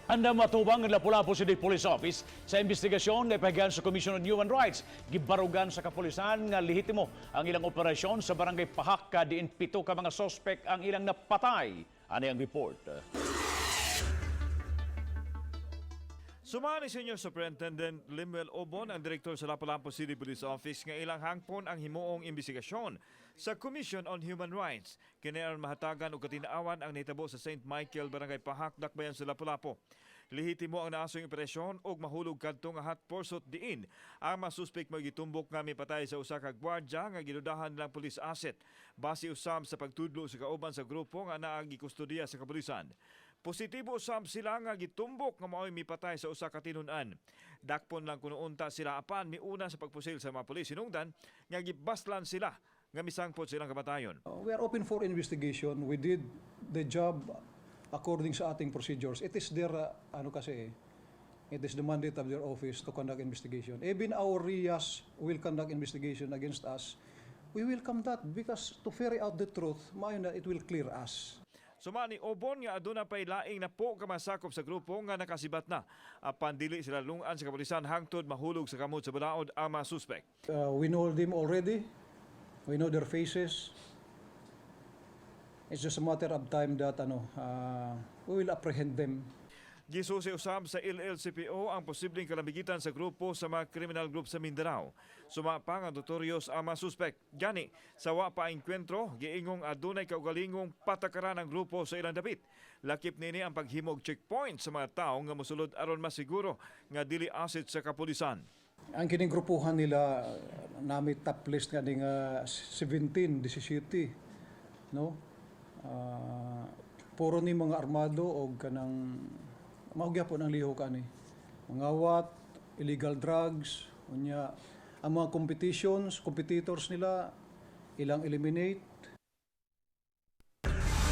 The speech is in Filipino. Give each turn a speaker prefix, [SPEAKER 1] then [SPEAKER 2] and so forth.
[SPEAKER 1] Anda matubang ng Lapu-Lapu City Police Office sa investigasyon na ipahigan sa Commission on Human Rights. Gibarugan sa kapulisan nga lehitimo ang ilang operasyon sa barangay Pajac diin pito ka mga sospek ang ilang napatay. Ano ang report?
[SPEAKER 2] Sumani Senior Superintendent Limuel Obon, ang direktor sa Lapu-Lapu City Police Office, nga ilang hangpon ang himuong imbestigasyon sa Commission on Human Rights. Kinayaran mahatagan o katinaawan ang nahitabo sa St. Michael, Barangay Pajac, Dakbayan sa Lapu-Lapu. Lehitimo ang naasong operasyon og mahulog kadto nga hot pursuit diin ang masuspek magitumbok nga mipatay sa usa ka gwardya nga gidudahan lang police asset base usab sa pagtudlo sa kauban sa grupo nga naa gikustudiya sa kapulisan. Positibo usab sila nga gitumbok nga mao'y mipatay sa usa ka tinun-an. Dakpon lang kuno unta sila apan miuna sa pagpusil sa mga pulis hinungdan nga gibaslan sila nga misangpot silang kamatayon.
[SPEAKER 3] We are open for investigation. We did the job according sa ating procedures. It is their it is the mandate of their office to conduct investigation. Even our RIAs will conduct investigation against us. We welcome that because to ferry out the truth, maayon na it will clear us.
[SPEAKER 2] Sumani Obon nga aduna pay laing na po kamasakop sa grupo nga nakasibat na. Apan dili sila lungan sa kapulisan hangtod mahulog sa kamot sa balaod ang mga suspect.
[SPEAKER 3] We know them already. We know their faces. It's just a matter of time that we will apprehend them.
[SPEAKER 2] Gisusi usab sa LLCPO ang posibleng kalamigitan sa grupo sa mga criminal group sa Mindanao. Sumapa nga notorious ang mga suspect. Gani, sa wa pa Engkwentro, giingong adunay kaugalingong patakaran ang grupo sa ilang dapit. Lakip nini ang paghimog checkpoint sa mga tao nga mosulod aron masiguro nga dili asset sa kapulisan.
[SPEAKER 3] Ang kining grupuhan nila nami top list nga ding 17, 17, no? Puro ni mga armado o kanang mahugya po ng lihok ani. Mga wat, illegal drugs, unya ang mga competitors nila ilang eliminate